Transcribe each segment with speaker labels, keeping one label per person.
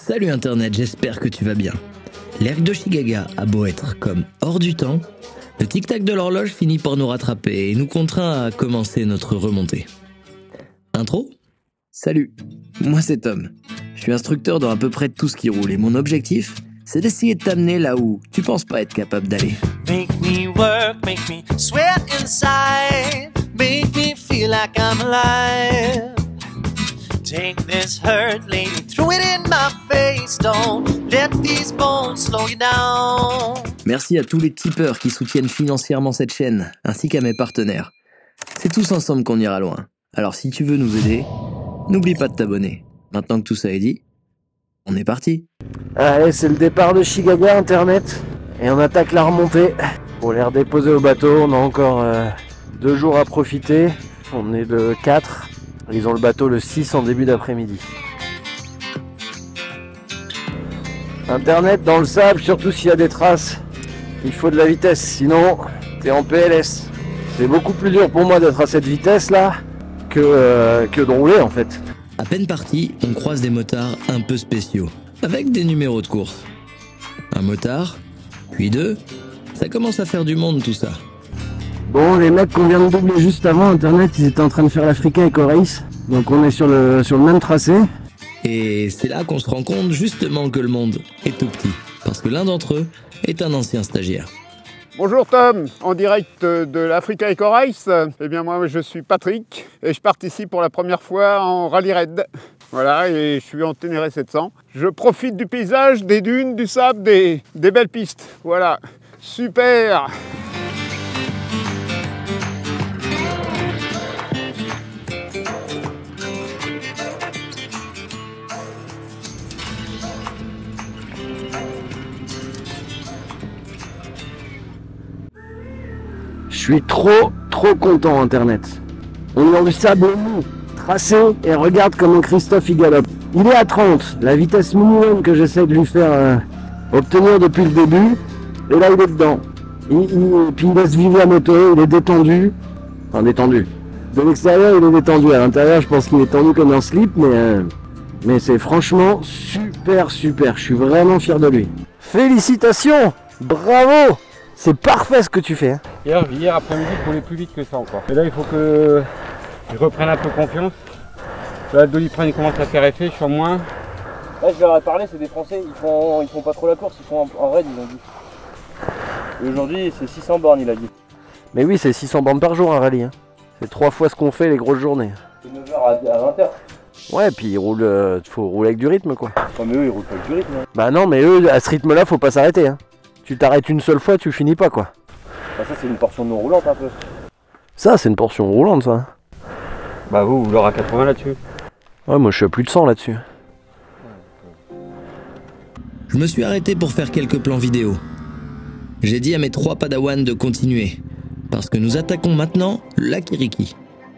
Speaker 1: Salut Internet, j'espère que tu vas bien. L'ergue de Chigaga a beau être comme hors du temps, le tic-tac de l'horloge finit par nous rattraper et nous contraint à commencer notre remontée. Intro ? Salut, moi c'est Tom. Je suis instructeur dans à peu près tout ce qui roule et mon objectif, c'est d'essayer de t'amener là où tu penses pas être capable d'aller.
Speaker 2: Make me work, make me sweat inside, make me feel like I'm alive. Take this hurt, lady, throw it in my face. Don't let these bones slow you down.
Speaker 1: Merci à tous les tipeurs qui soutiennent financièrement cette chaîne, ainsi qu'à mes partenaires. C'est tous ensemble qu'on ira loin. Alors si tu veux nous aider, n'oublie pas de t'abonner. Maintenant que tout ça est dit, on est parti.
Speaker 3: Allez, c'est le départ de Chigaga Internet. Et on attaque la remontée. Pour les redéposer au bateau, on a encore 2 jours à profiter. On est le 4. Ils ont le bateau le 6 en début d'après-midi. Internet dans le sable, surtout s'il y a des traces. Il faut de la vitesse, sinon t'es en PLS. C'est beaucoup plus dur pour moi d'être à cette vitesse là que de rouler en fait.
Speaker 1: À peine parti, on croise des motards un peu spéciaux, avec des numéros de course. Un motard, puis 2, ça commence à faire du monde tout ça.
Speaker 3: Bon, les mecs qu'on vient de doubler juste avant, Internet, ils étaient en train de faire l'Africa Eco Race. Donc on est sur le même tracé.
Speaker 1: Et c'est là qu'on se rend compte justement que le monde est tout petit, parce que l'un d'entre eux est un ancien stagiaire.
Speaker 4: Bonjour Tom, en direct de l'Africa Eco Race. Eh bien moi je suis Patrick et je participe pour la première fois en rallye raid. Voilà, et je suis en Ténéré 700. Je profite du paysage, des dunes, du sable, des belles pistes. Voilà, super!
Speaker 3: Je suis trop content Internet. On est dans du sable mou, tracé, et regarde comment Christophe il galope. Il est à 30, la vitesse minimum que j'essaie de lui faire obtenir depuis le début. Et là il est dedans. Puis il laisse vivre la moto, il est détendu. Enfin détendu. De l'extérieur il est détendu, à l'intérieur je pense qu'il est tendu comme un slip, mais c'est franchement super. Je suis vraiment fier de lui. Félicitations, bravo. C'est parfait ce que tu fais.
Speaker 5: Hier après-midi, je roulais plus vite que ça encore. Et là, il faut que je reprenne un peu confiance. Là, le Doliprane il commence à faire effet, je suis en moins.
Speaker 6: Là, je leur ai parlé, c'est des Français, ils font pas trop la course, ils font en raid, ils ont dit. Et aujourd'hui, c'est 600 bornes, il a dit.
Speaker 3: Mais oui, c'est 600 bornes par jour un rallye. Hein. C'est 3 fois ce qu'on fait les grosses journées.
Speaker 6: De 9h à 20h.
Speaker 3: Ouais, puis faut rouler avec du rythme quoi.
Speaker 6: Oh, mais eux, ils roulent pas avec du rythme. Hein.
Speaker 3: Bah non, mais eux, à ce rythme-là, faut pas s'arrêter. Hein. Tu t'arrêtes une seule fois, tu finis pas quoi.
Speaker 6: Bah, ça, c'est une portion non roulante un peu.
Speaker 3: Ça, c'est une portion roulante ça.
Speaker 5: Bah vous l'aurez à 80 là-dessus.
Speaker 3: Ouais, moi je suis à plus de 100 là-dessus.
Speaker 1: Je me suis arrêté pour faire quelques plans vidéo. J'ai dit à mes 3 padawans de continuer, parce que nous attaquons maintenant la Kiriki.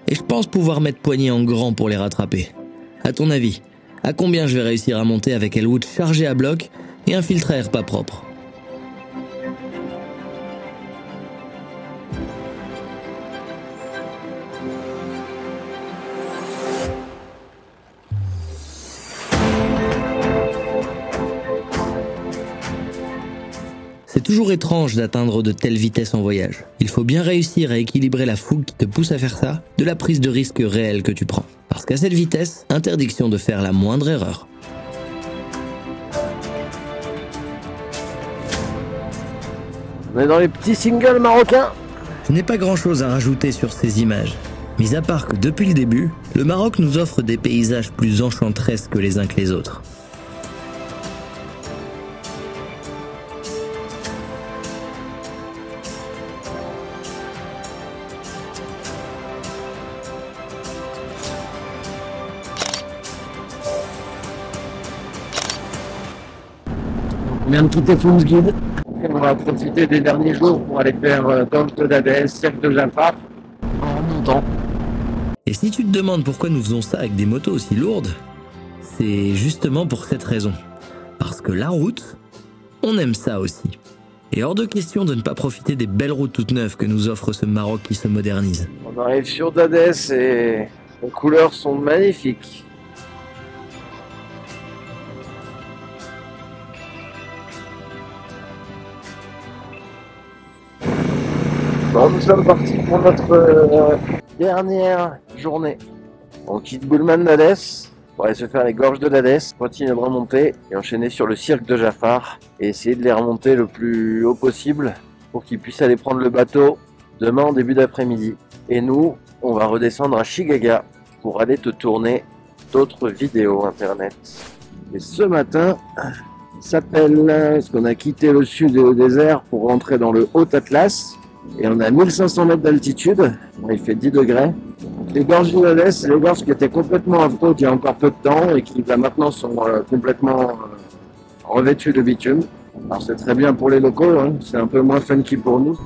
Speaker 1: Et je pense pouvoir mettre poignée en grand pour les rattraper. À ton avis, à combien je vais réussir à monter avec Elwood chargé à bloc et un filtre à air pas propre ? C'est toujours étrange d'atteindre de telles vitesses en voyage. Il faut bien réussir à équilibrer la fougue qui te pousse à faire ça de la prise de risque réelle que tu prends. Parce qu'à cette vitesse, interdiction de faire la moindre erreur.
Speaker 3: On est dans les petits singles marocains.
Speaker 1: Je n'ai pas grand chose à rajouter sur ces images. Mis à part que depuis le début, le Maroc nous offre des paysages plus enchanteresques les uns que les autres.
Speaker 3: On vient de quitter Foumsguide. On va profiter des derniers jours pour aller faire Golfe d'Adès, Cercle de Jaffa, en montant.
Speaker 1: Et si tu te demandes pourquoi nous faisons ça avec des motos aussi lourdes, c'est justement pour cette raison. Parce que la route, on aime ça aussi. Et hors de question de ne pas profiter des belles routes toutes neuves que nous offre ce Maroc qui se modernise.
Speaker 3: On arrive sur Dadès et les couleurs sont magnifiques. Bon, nous sommes partis pour notre dernière journée. On quitte Boulman d'Hadès pour aller se faire les gorges de l'Hadès, continuer de remonter et enchaîner sur le cirque de Jafar et essayer de les remonter le plus haut possible pour qu'ils puissent aller prendre le bateau demain en début d'après-midi. Et nous, on va redescendre à Chigaga pour aller te tourner d'autres vidéos internet. Et ce matin, il s'appelle, parce qu'on a quitté le sud et le désert pour rentrer dans le Haut Atlas. Et on a 1500 mètres d'altitude, il fait 10 degrés. Les gorges du Nord-Est, c'est les gorges qui étaient complètement affreuses il y a encore peu de temps et qui là, maintenant sont complètement revêtues de bitume. Alors c'est très bien pour les locaux, hein, c'est un peu moins funky pour nous.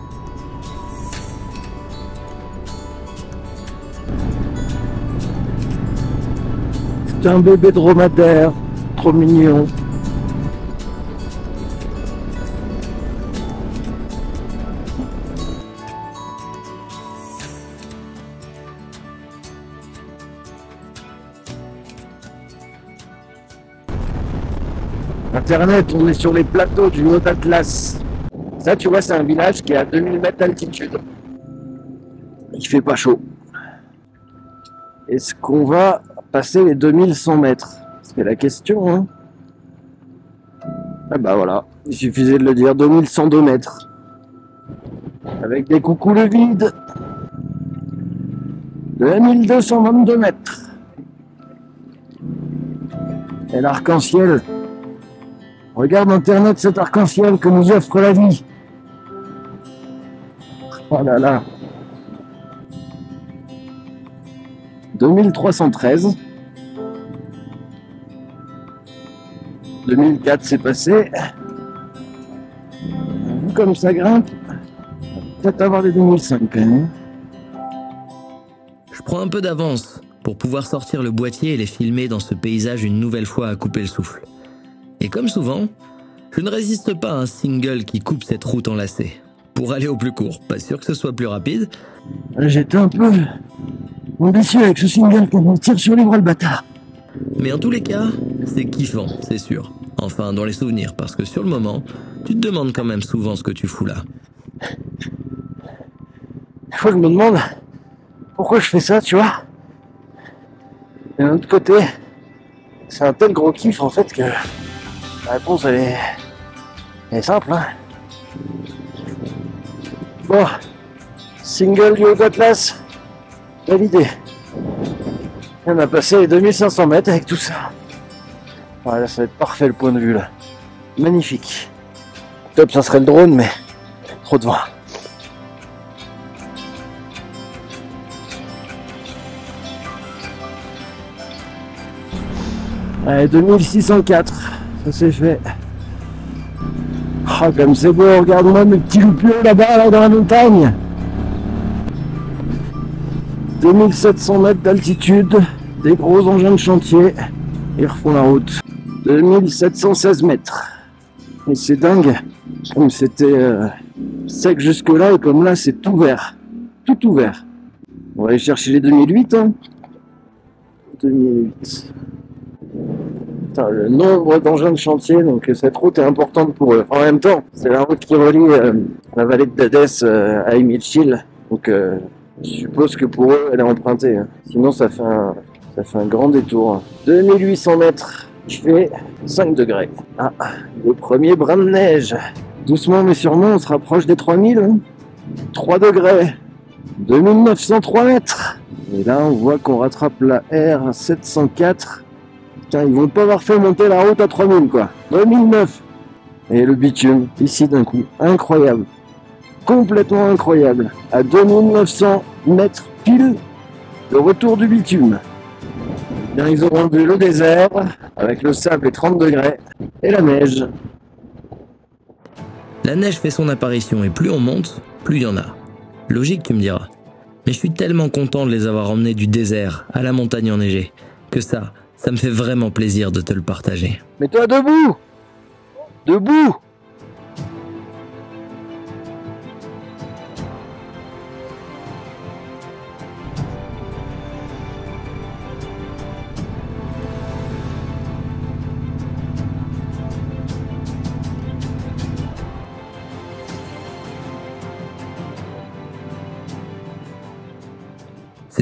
Speaker 3: C'est un bébé dromadaire, trop mignon. Internet, on est sur les plateaux du Haut Atlas. Ça, tu vois, c'est un village qui est à 2000 mètres d'altitude. Il fait pas chaud. Est-ce qu'on va passer les 2100 mètres? C'est la question, hein. Ah bah voilà, il suffisait de le dire, 2102 mètres. Avec des coucous le vide. De 1222 mètres. Et l'arc-en-ciel. Regarde Internet, cet arc-en-ciel que nous offre la vie. Oh là là. 2313. 2004 c'est passé. Vu comme ça grimpe, peut-être avoir les 2005 quand même.
Speaker 1: Je prends un peu d'avance pour pouvoir sortir le boîtier et les filmer dans ce paysage une nouvelle fois à couper le souffle. Et comme souvent, je ne résiste pas à un single qui coupe cette route enlacée. Pour aller au plus court, pas sûr que ce soit plus rapide.
Speaker 3: J'étais un peu ambitieux avec ce single qu'on me tire sur les bras le bâtard.
Speaker 1: Mais en tous les cas, c'est kiffant, c'est sûr. Enfin, dans les souvenirs, parce que sur le moment, tu te demandes quand même souvent ce que tu fous là.
Speaker 3: Des fois, je me demande pourquoi je fais ça, tu vois. Et d'un autre côté, c'est un tel gros kiff en fait que la réponse elle est simple, hein. Bon, single du Haut Atlas, validé. On a passé les 2500 mètres avec tout ça. Voilà, ça va être parfait le point de vue là. Magnifique. Top, ça serait le drone, mais trop de vent. Allez, 2604, ça c'est fait. Ah, comme c'est beau, regarde-moi mes petits loupiaux là-bas, là, dans la montagne. 2700 mètres d'altitude, des gros engins de chantier, ils refont la route. 2716 mètres. Et c'est dingue, comme c'était sec jusque-là, et comme là c'est tout vert. Tout ouvert. On va aller chercher les 2008, hein. 2008. Putain, le nombre d'engins de chantier, donc cette route est importante pour eux. En même temps, c'est la route qui relie la vallée de Dadès à Imilchil, donc je suppose que pour eux elle est empruntée, hein. Sinon ça fait un grand détour. 2800 mètres, je fais 5 degrés. Ah, le premier brin de neige. Doucement mais sûrement on se rapproche des 3000, hein. 3 degrés. 2903 mètres. Et là on voit qu'on rattrape la R704. Putain, ils vont pas avoir fait monter la route à 3000 quoi. 2009. Et le bitume, ici d'un coup, incroyable. Complètement incroyable. À 2900 mètres pile, le retour du bitume. Bien, ils auront vu le désert, avec le sable et 30 degrés, et la neige.
Speaker 1: La neige fait son apparition et plus on monte, plus il y en a. Logique, tu me diras. Mais je suis tellement content de les avoir emmenés du désert à la montagne enneigée, que ça me fait vraiment plaisir de te le partager.
Speaker 3: Mets-toi debout! Debout!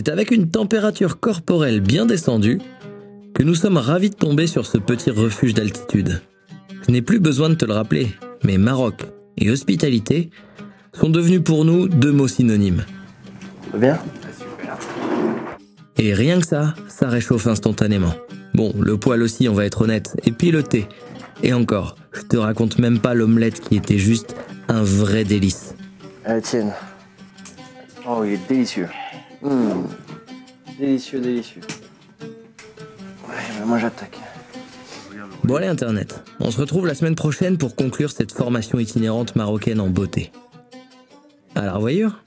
Speaker 1: C'est avec une température corporelle bien descendue que nous sommes ravis de tomber sur ce petit refuge d'altitude. Je n'ai plus besoin de te le rappeler, mais Maroc et hospitalité sont devenus pour nous 2 mots synonymes.
Speaker 6: Ça va bien?
Speaker 1: Et rien que ça réchauffe instantanément. Bon, le poêle aussi, on va être honnête, et puis le thé. Et encore, je te raconte même pas l'omelette qui était juste un vrai délice.
Speaker 6: Tienne. Oh, il est délicieux. Délicieux, délicieux. Ouais, mais moi j'attaque.
Speaker 1: Bon allez Internet, on se retrouve la semaine prochaine pour conclure cette formation itinérante marocaine en beauté. À la revoyure.